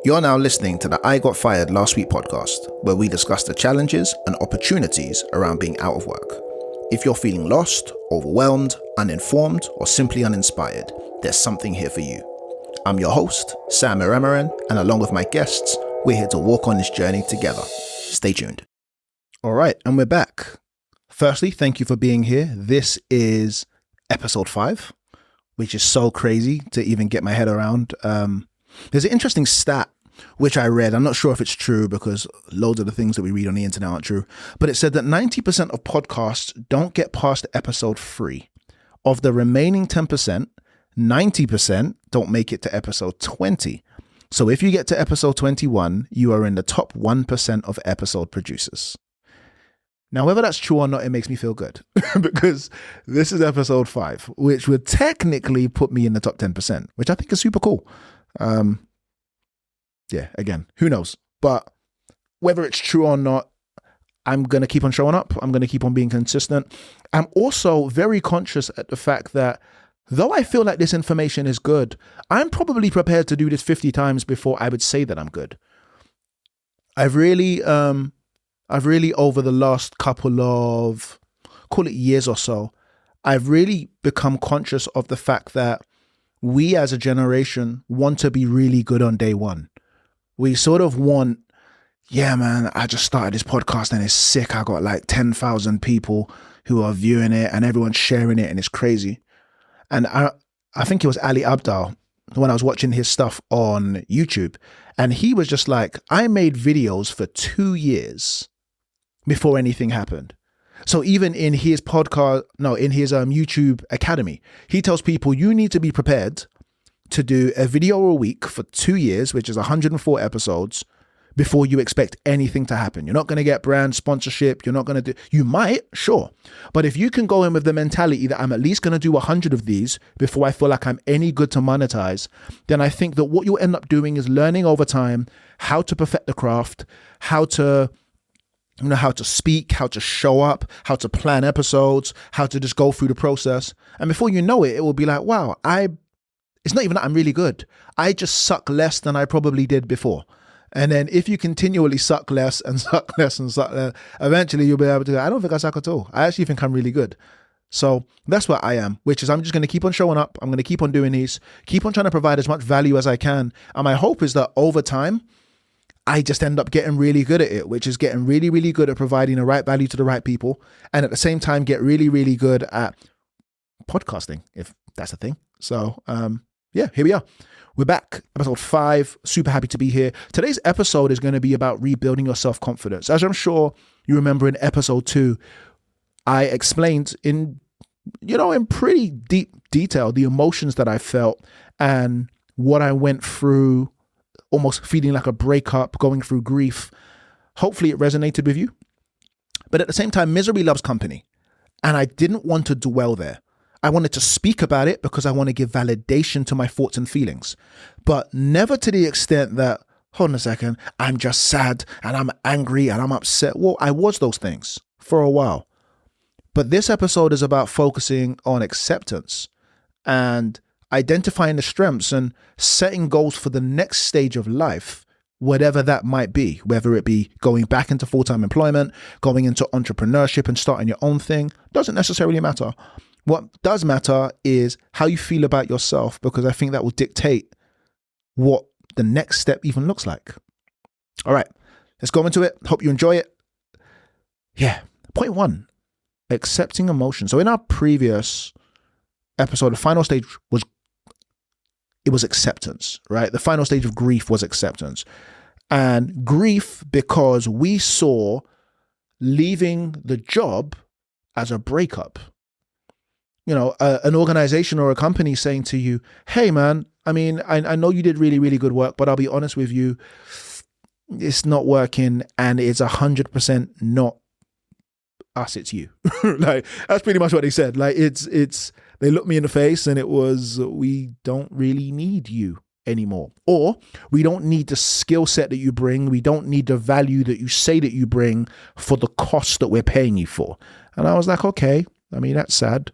You're now listening to the I Got Fired Last Week podcast, where we discuss the challenges and opportunities around being out of work. If you're feeling lost, overwhelmed, uninformed, or simply uninspired, there's something here for you. I'm your host, Sam Iramaran, and along with my guests, we're here to walk on this journey together. Stay tuned. All right, and we're back. Firstly, thank you for being here. This is episode 5, which is so crazy to even get my head around. There's an interesting stat which I read. I'm not sure if it's true because loads of the things that we read on the internet aren't true, but it said that 90% of podcasts don't get past episode 3. Of the remaining 10%, 90% don't make it to episode 20. So if you get to episode 21, you are in the top 1% of episode producers. Now, whether that's true or not, it makes me feel good because this is episode 5, which would technically put me in the top 10%, which I think is super cool. Yeah, again, who knows? But whether it's true or not, I'm going to keep on showing up. I'm going to keep on being consistent. I'm also very conscious at the fact that though I feel like this information is good, I'm probably prepared to do this 50 times before I would say that I'm good. I've really over the last couple of, call it years or so, I've really become conscious of the fact that we as a generation want to be really good on day one. We sort of want, yeah, man, I just started this podcast and it's sick. I got like 10,000 people who are viewing it and everyone's sharing it and it's crazy. And I think it was Ali Abdaal when I was watching his stuff on YouTube, and he was just like, I made videos for 2 years before anything happened. So even in his YouTube Academy, he tells people you need to be prepared to do a video a week for 2 years, which is 104 episodes, before you expect anything to happen. You're not going to get brand sponsorship. You're not going to do, you might, sure. But if you can go in with the mentality that I'm at least going to do 100 of these before I feel like I'm any good to monetize, then I think that what you'll end up doing is learning over time how to perfect the craft, how to speak, how to show up, how to plan episodes, how to just go through the process. And before you know it, it will be like, wow, it's not even that I'm really good. I just suck less than I probably did before. And then if you continually suck less and suck less and suck less, eventually you'll be able to go, I don't think I suck at all. I actually think I'm really good. So that's where I am, which is I'm just going to keep on showing up. I'm going to keep on doing these, keep on trying to provide as much value as I can. And my hope is that over time, I just end up getting really good at it, which is getting really, really good at providing the right value to the right people. And at the same time, get really, really good at podcasting, if that's a thing. So, yeah, here we are. We're back, episode 5. Super happy to be here. Today's episode is going to be about rebuilding your self-confidence. As I'm sure you remember in episode 2, I explained in pretty deep detail the emotions that I felt and what I went through, almost feeling like a breakup, going through grief. Hopefully it resonated with you. But at the same time, misery loves company. And I didn't want to dwell there. I wanted to speak about it because I want to give validation to my thoughts and feelings, but never to the extent that, hold on a second, I'm just sad and I'm angry and I'm upset. Well, I was those things for a while. But this episode is about focusing on acceptance and identifying the strengths and setting goals for the next stage of life, whatever that might be, whether it be going back into full-time employment, going into entrepreneurship and starting your own thing, doesn't necessarily matter. What does matter is how you feel about yourself, because I think that will dictate what the next step even looks like. All right, let's go into it. Hope you enjoy it. Yeah. Point 1, accepting emotion. So in our previous episode, the final stage was acceptance, right? The final stage of grief was acceptance. And grief because we saw leaving the job as a breakup. An organization or a company saying to you, hey, man, I mean, I know you did really, really good work, but I'll be honest with you, it's not working and it's 100% not us, it's you. Like, that's pretty much what they said. Like, they looked me in the face and it was, we don't really need you anymore. Or we don't need the skill set that you bring. We don't need the value that you say that you bring for the cost that we're paying you for. And I was like, okay, I mean, that's sad.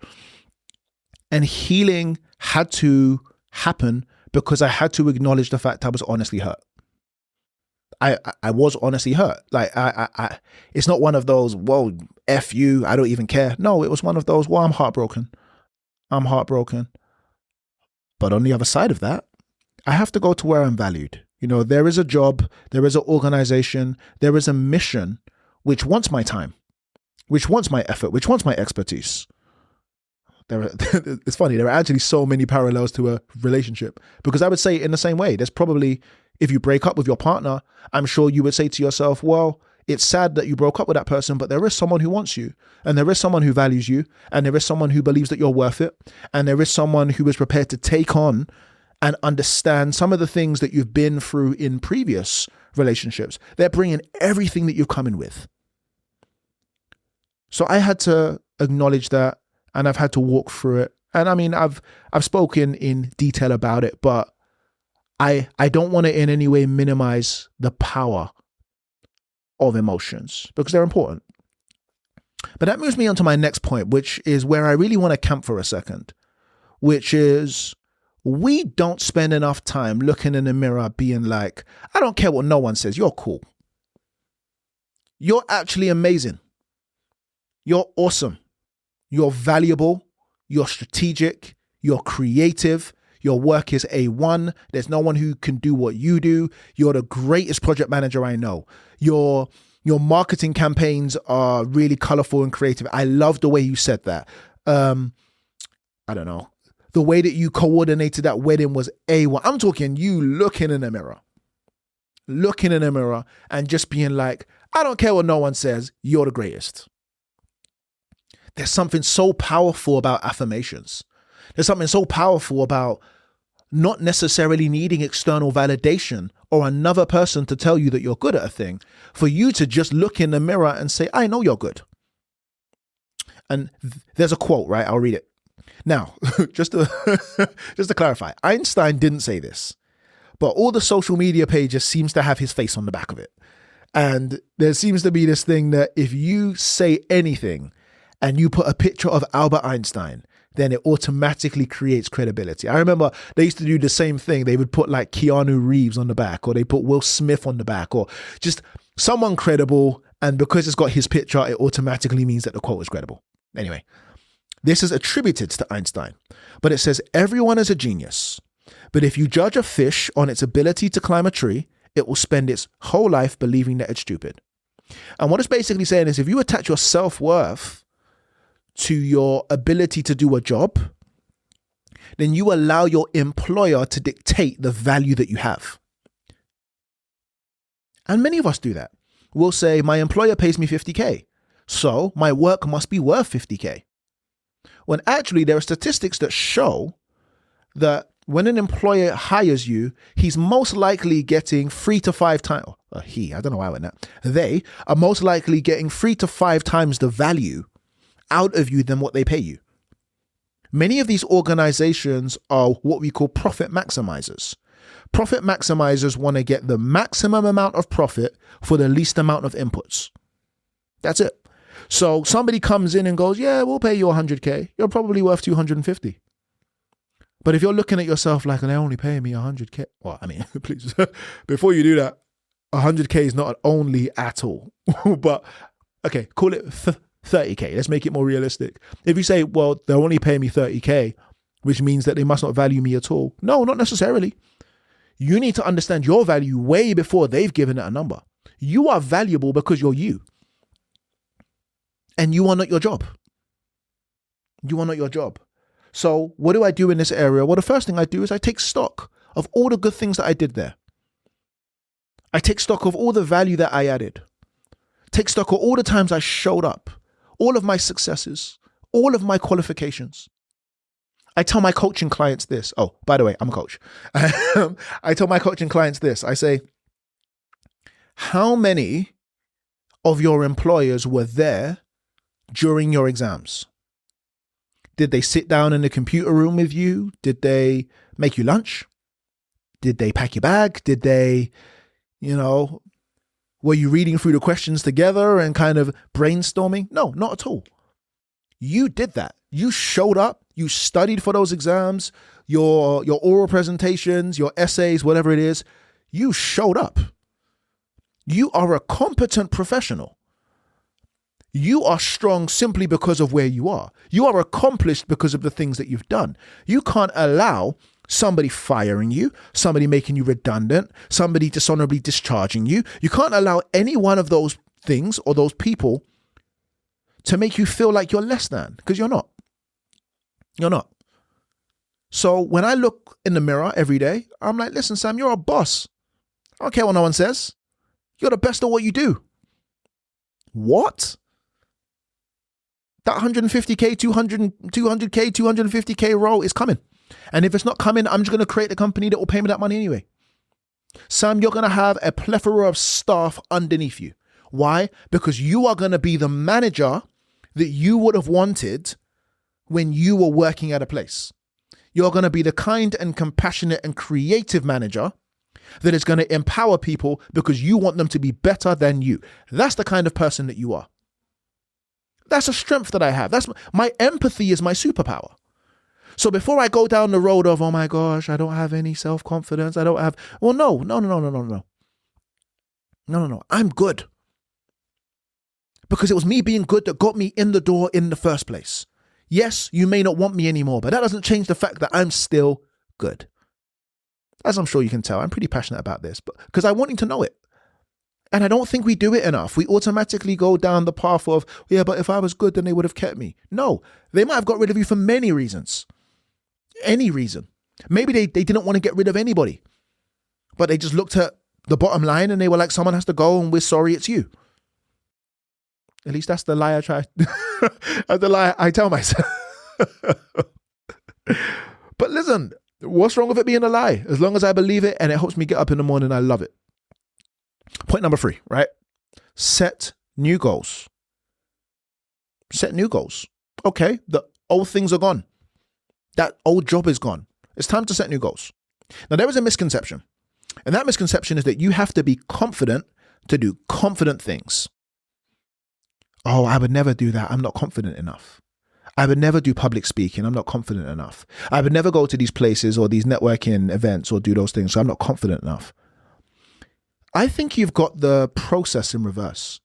And healing had to happen because I had to acknowledge the fact I was honestly hurt. I was honestly hurt. Like it's not one of those, well, F you, I don't even care. No, it was one of those, well, I'm heartbroken. But on the other side of that, I have to go to where I'm valued. There is a job, there is an organization, there is a mission which wants my time, which wants my effort, which wants my expertise. It's funny, there are actually so many parallels to a relationship, because I would say in the same way, there's probably, if you break up with your partner, I'm sure you would say to yourself, well, it's sad that you broke up with that person, but there is someone who wants you, and there is someone who values you, and there is someone who believes that you're worth it, and there is someone who is prepared to take on and understand some of the things that you've been through in previous relationships. They're bringing everything that you've come in with. So I had to acknowledge that, and I've had to walk through it. And I mean, I've spoken in detail about it, but I don't want to in any way minimize the power of emotions, because they're important. But that moves me on to my next point, which is where I really want to camp for a second, which is, we don't spend enough time looking in the mirror being like, I don't care what no one says, you're cool. You're actually amazing. You're awesome. You're valuable. You're strategic. You're creative. Your work is A1. There's no one who can do what you do. You're the greatest project manager I know. Your marketing campaigns are really colorful and creative. I love the way you said that. I don't know. The way that you coordinated that wedding was A1. I'm talking you looking in the mirror and just being like, I don't care what no one says, you're the greatest. There's something so powerful about affirmations. There's something so powerful about not necessarily needing external validation or another person to tell you that you're good at a thing, for you to just look in the mirror and say, I know you're good. And there's a quote, right? I'll read it. Now, just to clarify, Einstein didn't say this, but all the social media pages seems to have his face on the back of it. And there seems to be this thing that if you say anything and you put a picture of Albert Einstein, then it automatically creates credibility. I remember they used to do the same thing. They would put like Keanu Reeves on the back, or they put Will Smith on the back, or just someone credible. And because it's got his picture, it automatically means that the quote is credible. Anyway, this is attributed to Einstein, but it says, everyone is a genius. But if you judge a fish on its ability to climb a tree, it will spend its whole life believing that it's stupid. And what it's basically saying is, if you attach your self-worth to your ability to do a job, then you allow your employer to dictate the value that you have. And many of us do that. We'll say, my employer pays me 50K, so my work must be worth 50K. When actually there are statistics that show that when an employer hires you, he's most likely getting 3 to 5 times, I don't know why I went that. They are most likely getting 3 to 5 times the value out of you than what they pay you. Many of these organizations are what we call profit maximizers. Profit maximizers want to get the maximum amount of profit for the least amount of inputs. That's it. So somebody comes in and goes, yeah, we'll pay you 100K. You're probably worth 250. But if you're looking at yourself like, they only pay me 100K. Well, I mean, please, before you do that, 100K is not only at all. But okay, call it 30K. Let's make it more realistic. If you say, well, they'll only pay me 30K, which means that they must not value me at all. No, not necessarily. You need to understand your value way before they've given it a number. You are valuable because you're you. And you are not your job. You are not your job. So what do I do in this area? Well, the first thing I do is I take stock of all the good things that I did there. I take stock of all the value that I added. Take stock of all the times I showed up, all of my successes, all of my qualifications. I tell my coaching clients this. Oh, by the way, I'm a coach. I tell my coaching clients this. I say, how many of your employers were there during your exams? Did they sit down in the computer room with you? Did they make you lunch? Did they pack your bag? Did they, were you reading through the questions together and kind of brainstorming? No, not at all. You did that. You showed up. You studied for those exams, your oral presentations, your essays, whatever it is. You showed up. You are a competent professional. You are strong simply because of where you are. You are accomplished because of the things that you've done. You can't allow somebody firing you, somebody making you redundant, somebody dishonorably discharging you. You can't allow any one of those things or those people to make you feel like you're less than, because you're not. You're not. So when I look in the mirror every day, I'm like, listen, Sam, you're a boss. I don't care what no one says. You're the best at what you do. What? That 150K, 200K, 250K role is coming. And if it's not coming, I'm just going to create a company that will pay me that money anyway. Sam, you're going to have a plethora of staff underneath you. Why? Because you are going to be the manager that you would have wanted when you were working at a place. You're going to be the kind and compassionate and creative manager that is going to empower people because you want them to be better than you. That's the kind of person that you are. That's a strength that I have. That's my empathy is my superpower. So before I go down the road of, oh my gosh, I don't have any self-confidence. I don't have, well, no. I'm good. Because it was me being good that got me in the door in the first place. Yes, you may not want me anymore, but that doesn't change the fact that I'm still good. As I'm sure you can tell, I'm pretty passionate about this, but because I want you to know it. And I don't think we do it enough. We automatically go down the path of, yeah, but if I was good, then they would have kept me. No, they might have got rid of you for many reasons. Any reason. Maybe they didn't want to get rid of anybody, but they just looked at the bottom line and they were like, someone has to go and we're sorry it's you. At least that's the lie I try. That's the lie I tell myself. But listen, what's wrong with it being a lie? As long as I believe it and it helps me get up in the morning, I love it. Point number 3, right? Set new goals. Set new goals. Okay, the old things are gone. That old job is gone. It's time to set new goals. Now, there is a misconception. And that misconception is that you have to be confident to do confident things. Oh, I would never do that. I'm not confident enough. I would never do public speaking. I'm not confident enough. I would never go to these places or these networking events or do those things. So I'm not confident enough. I think you've got the process in reverse.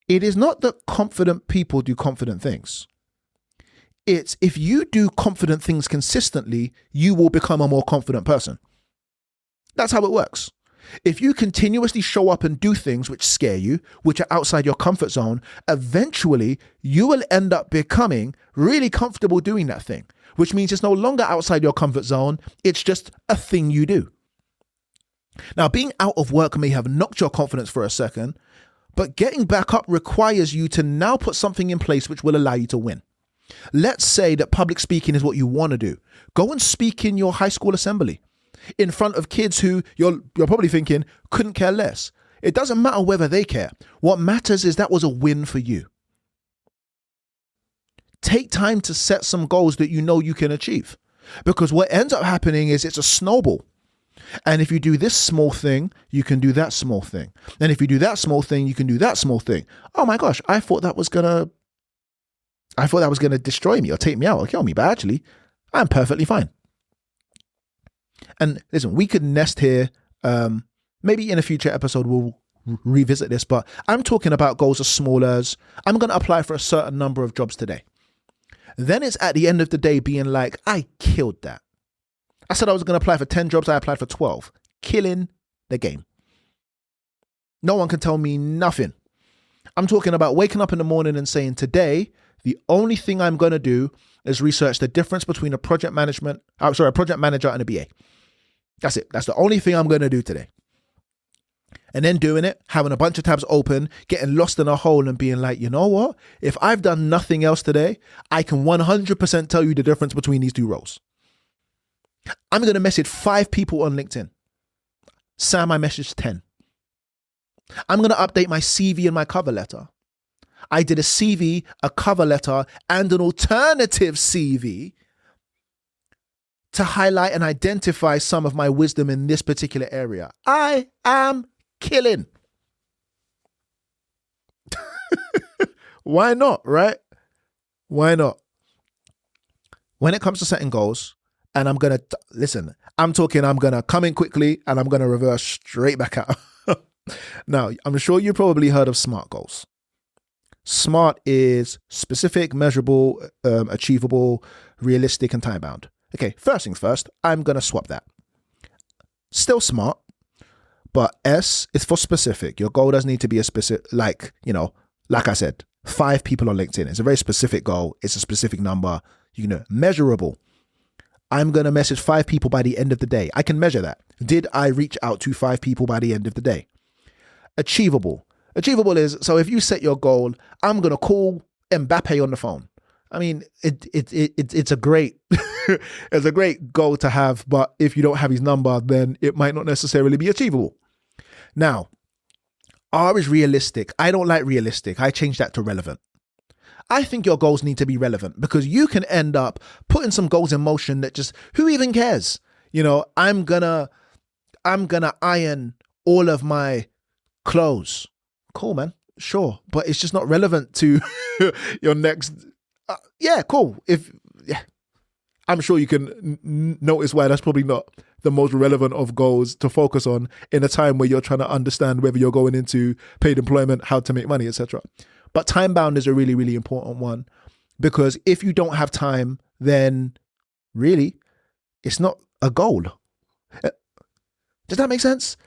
It is not that confident people do confident things. It's if you do confident things consistently, you will become a more confident person. That's how it works. If you continuously show up and do things which scare you, which are outside your comfort zone, eventually you will end up becoming really comfortable doing that thing, which means it's no longer outside your comfort zone. It's just a thing you do. Now, being out of work may have knocked your confidence for a second, but getting back up requires you to now put something in place which will allow you to win. Let's say that public speaking is what you want to do. Go and speak in your high school assembly in front of kids who you're probably thinking couldn't care less. It doesn't matter whether they care. What matters is that was a win for you. Take time to set some goals that you know you can achieve, because what ends up happening is it's a snowball. And if you do this small thing, you can do that small thing. And if you do that small thing, you can do that small thing. Oh my gosh, I thought that was gonna destroy me or take me out or kill me, but actually, I'm perfectly fine. And listen, we could nest here. Maybe in a future episode, we'll revisit this, but I'm talking about goals as small as I'm going to apply for a certain number of jobs today. Then it's at the end of the day being like, I killed that. I said I was going to apply for 10 jobs. I applied for 12, killing the game. No one can tell me nothing. I'm talking about waking up in the morning and saying, today, the only thing I'm going to do is research the difference between a project manager and a BA. That's it. That's the only thing I'm going to do today. And then doing it, having a bunch of tabs open, getting lost in a hole and being like, you know what? If I've done nothing else today, I can 100% tell you the difference between these two roles. I'm going to message 5 people on LinkedIn. Sam, I messaged 10. I'm going to update my CV and my cover letter. I did a CV, a cover letter, and an alternative CV to highlight and identify some of my wisdom in this particular area. I am killing. Why not, right? Why not? When it comes to setting goals, and I'm talking I'm going to come in quickly and I'm going to reverse straight back out. Now, I'm sure you probably heard of SMART goals. SMART is specific, measurable, achievable, realistic, and time bound. Okay, first things first, I'm going to swap that. Still SMART, but S is for specific. Your goal doesn't need to be a specific, like I said, 5 people on LinkedIn. It's a very specific goal. It's a specific number. Measurable. I'm going to message 5 people by the end of the day. I can measure that. Did I reach out to 5 people by the end of the day? Achievable. Achievable is, so if you set your goal, I'm going to call Mbappe on the phone. I mean, it's a great, it's a great goal to have, but if you don't have his number, then it might not necessarily be achievable. Now, R is realistic. I don't like realistic. I changed that to relevant. I think your goals need to be relevant because you can end up putting some goals in motion that just, who even cares? I'm gonna iron all of my clothes. Cool, man. Sure. But it's just not relevant to your next. Cool. I'm sure you can notice why that's probably not the most relevant of goals to focus on in a time where you're trying to understand whether you're going into paid employment, how to make money, etc. But time bound is a really, really important one because if you don't have time, then really it's not a goal. Does that make sense?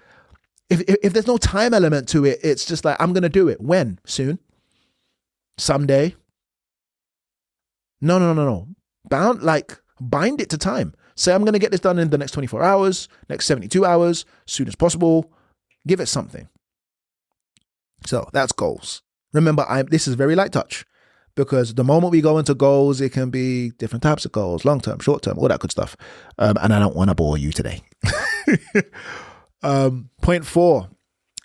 If there's no time element to it, it's just like, I'm going to do it. When? Soon? Someday? No. Bind it to time. Say, I'm going to get this done in the next 24 hours, next 72 hours, soon as possible. Give it something. So that's goals. Remember, this is very light touch because the moment we go into goals, it can be different types of goals, long-term, short-term, all that good stuff. And I don't want to bore you today. Point 4,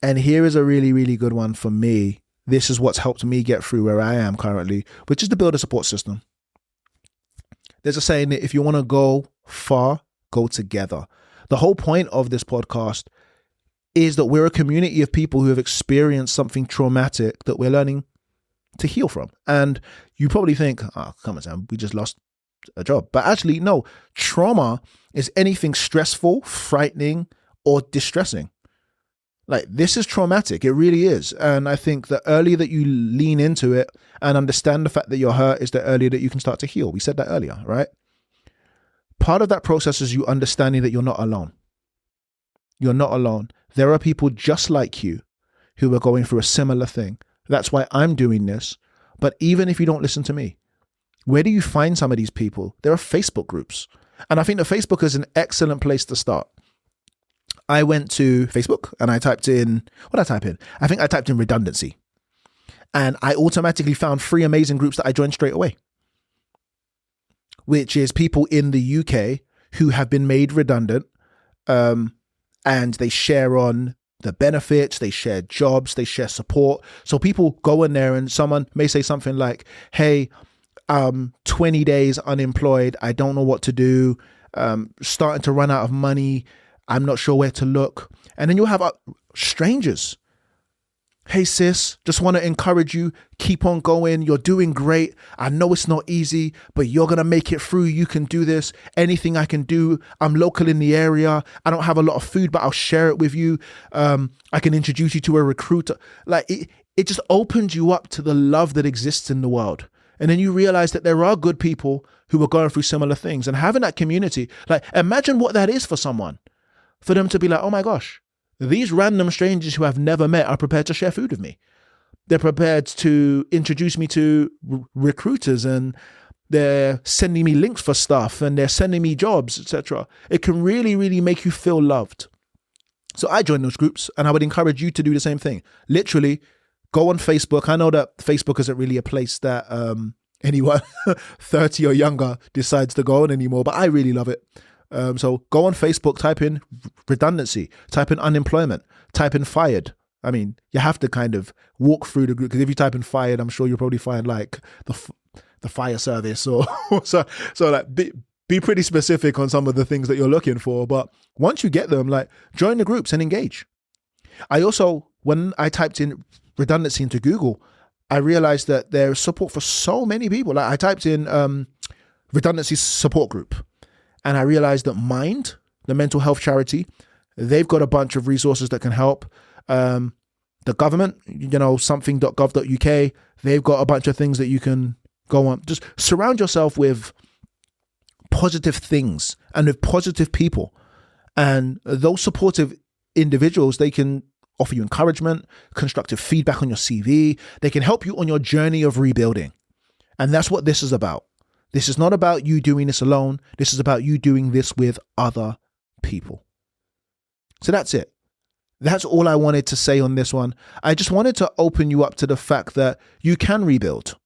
and here is a really, really good one for me. This is what's helped me get through where I am currently, which is to build a support system. There's a saying that if you want to go far, go together. The whole point of this podcast is that we're a community of people who have experienced something traumatic that we're learning to heal from. And you probably think, oh, come on, Sam, we just lost a job. But actually, no, trauma is anything stressful, frightening, or distressing. Like, this is traumatic. It really is. And I think the earlier that you lean into it and understand the fact that you're hurt is the earlier that you can start to heal. We said that earlier, right? Part of that process is you understanding that you're not alone. You're not alone. There are people just like you who are going through a similar thing. That's why I'm doing this. But even if you don't listen to me, where do you find some of these people? There are Facebook groups. And I think that Facebook is an excellent place to start. I went to Facebook and I typed in, what did I type in? I think I typed in redundancy. And I automatically found 3 amazing groups that I joined straight away, which is people in the UK who have been made redundant, and they share on the benefits, they share jobs, they share support. So people go in there and someone may say something like, hey, 20 days unemployed, I don't know what to do, starting to run out of money, I'm not sure where to look. And then you'll have strangers. Hey sis, just want to encourage you, keep on going, you're doing great. I know it's not easy, but you're going to make it through. You can do this. Anything I can do. I'm local in the area. I don't have a lot of food, but I'll share it with you. I can introduce you to a recruiter. Like it just opens you up to the love that exists in the world. And then you realize that there are good people who are going through similar things, and having that community, like imagine what that is for someone, for them to be like, oh my gosh, these random strangers who I've never met are prepared to share food with me. They're prepared to introduce me to recruiters, and they're sending me links for stuff, and they're sending me jobs, etc. It can really, really make you feel loved. So I joined those groups, and I would encourage you to do the same thing. Literally, go on Facebook. I know that Facebook isn't really a place that anyone 30 or younger decides to go on anymore, but I really love it. So go on Facebook, type in redundancy, type in unemployment, type in fired. I mean, you have to kind of walk through the group, because if you type in fired, I'm sure you'll probably find like the fire service or so like be pretty specific on some of the things that you're looking for. But once you get them, like join the groups and engage. I also, when I typed in redundancy into Google, I realized that there's support for so many people. Like I typed in redundancy support group, and I realized that Mind, the mental health charity, They've got a bunch of resources that can help. The government, something.gov.uk, they've got a bunch of things that you can go on. Just surround yourself with positive things and with positive people. And those supportive individuals, they can offer you encouragement, constructive feedback on your CV. They can help you on your journey of rebuilding. And that's what this is about. This is not about you doing this alone. This is about you doing this with other people. So that's it. That's all I wanted to say on this one. I just wanted to open you up to the fact that you can rebuild.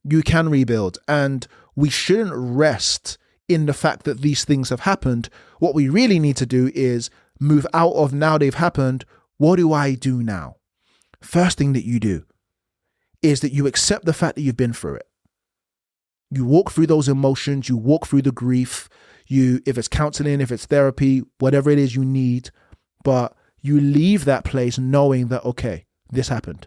You can rebuild. And we shouldn't rest in the fact that these things have happened. What we really need to do is move out of now they've happened. What do I do now? First thing that you do is that you accept the fact that you've been through it. You walk through those emotions. You walk through the grief. If it's counseling, if it's therapy, whatever it is you need, but you leave that place knowing that, okay, this happened.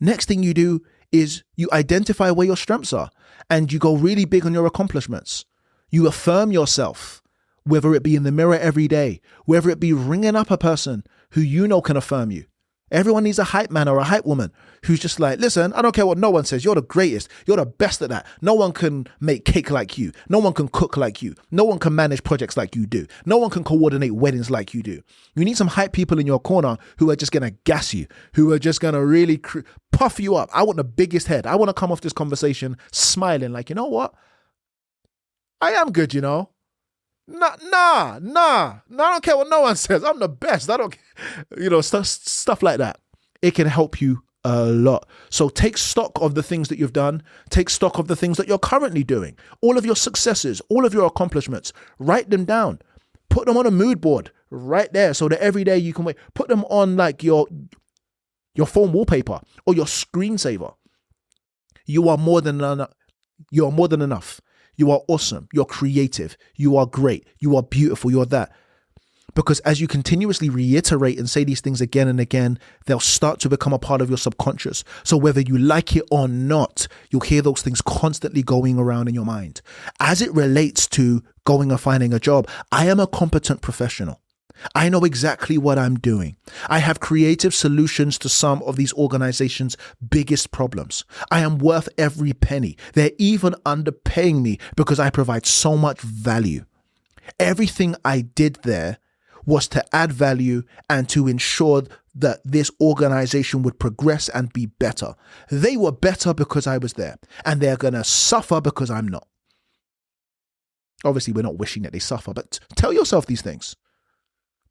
Next thing you do is you identify where your strengths are and you go really big on your accomplishments. You affirm yourself, whether it be in the mirror every day, whether it be ringing up a person who you know can affirm you. Everyone needs a hype man or a hype woman who's just like, listen, I don't care what no one says. You're the greatest. You're the best at that. No one can make cake like you. No one can cook like you. No one can manage projects like you do. No one can coordinate weddings like you do. You need some hype people in your corner who are just going to gas you, who are just going to really puff you up. I want the biggest head. I want to come off this conversation smiling like, you know what? I am good, Nah. I don't care what no one says. I'm the best. I don't care. Stuff like that. It can help you a lot. So take stock of the things that you've done. Take stock of the things that you're currently doing. All of your successes, all of your accomplishments. Write them down. Put them on a mood board right there so that every day you can wait. Put them on like your phone wallpaper or your screensaver. You are more than enough. You are more than enough. You are awesome. You're creative. You are great. You are beautiful. You're that. Because as you continuously reiterate and say these things again and again, they'll start to become a part of your subconscious. So whether you like it or not, you'll hear those things constantly going around in your mind. As it relates to going and finding a job, I am a competent professional. I know exactly what I'm doing. I have creative solutions to some of these organizations' biggest problems. I am worth every penny. They're even underpaying me because I provide so much value. Everything I did there was to add value and to ensure that this organization would progress and be better. They were better because I was there, and they're going to suffer because I'm not. Obviously, we're not wishing that they suffer, but tell yourself these things.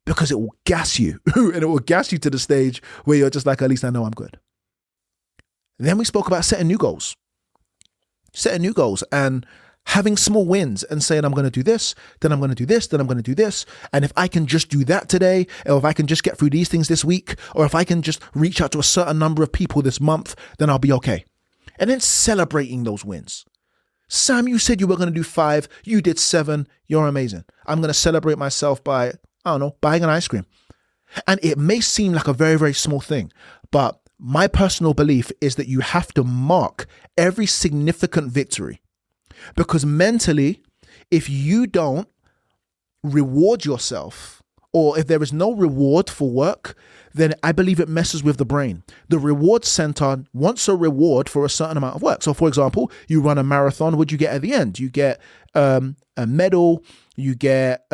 Because it will gas you and it will gas you to the stage where you're just like, at least I know I'm good. Then we spoke about setting new goals and having small wins and saying, I'm going to do this, then I'm going to do this, then I'm going to do this. And if I can just do that today, or if I can just get through these things this week, or if I can just reach out to a certain number of people this month, then I'll be okay. And then celebrating those wins. Sam, you said you were going to do 5, you did 7, you're amazing. I'm going to celebrate myself by, buying an ice cream. And it may seem like a very, very small thing, but my personal belief is that you have to mark every significant victory. Because mentally, if you don't reward yourself, or if there is no reward for work, then I believe it messes with the brain. The reward center wants a reward for a certain amount of work. So for example, you run a marathon, what do you get at the end? You get a medal, you get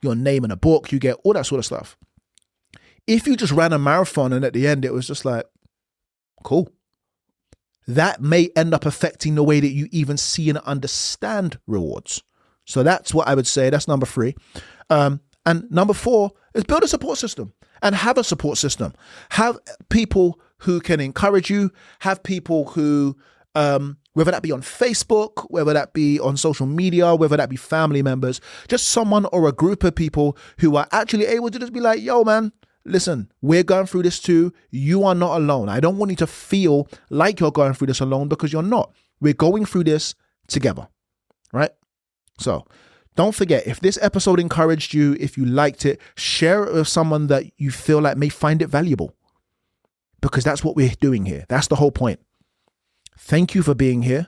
your name in a book, you get all that sort of stuff. If you just ran a marathon and at the end it was just like, cool, that may end up affecting the way that you even see and understand rewards. So that's what I would say. That's number 3. And number 4 is build a support system and have a support system. Have people who can encourage you, have people who, whether that be on Facebook, whether that be on social media, whether that be family members, just someone or a group of people who are actually able to just be like, yo, man, listen, we're going through this too. You are not alone. I don't want you to feel like you're going through this alone, because you're not. We're going through this together, right? So don't forget, if this episode encouraged you, if you liked it, share it with someone that you feel like may find it valuable, because that's what we're doing here. That's the whole point. Thank you for being here.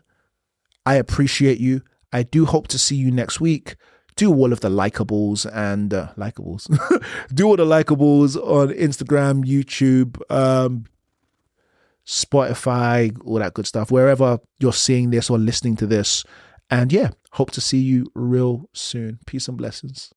I appreciate you. I do hope to see you next week. do all of the likables and do all the likables on Instagram, YouTube, Spotify, all that good stuff, wherever you're seeing this or listening to this. And yeah, hope to see you real soon. Peace and blessings.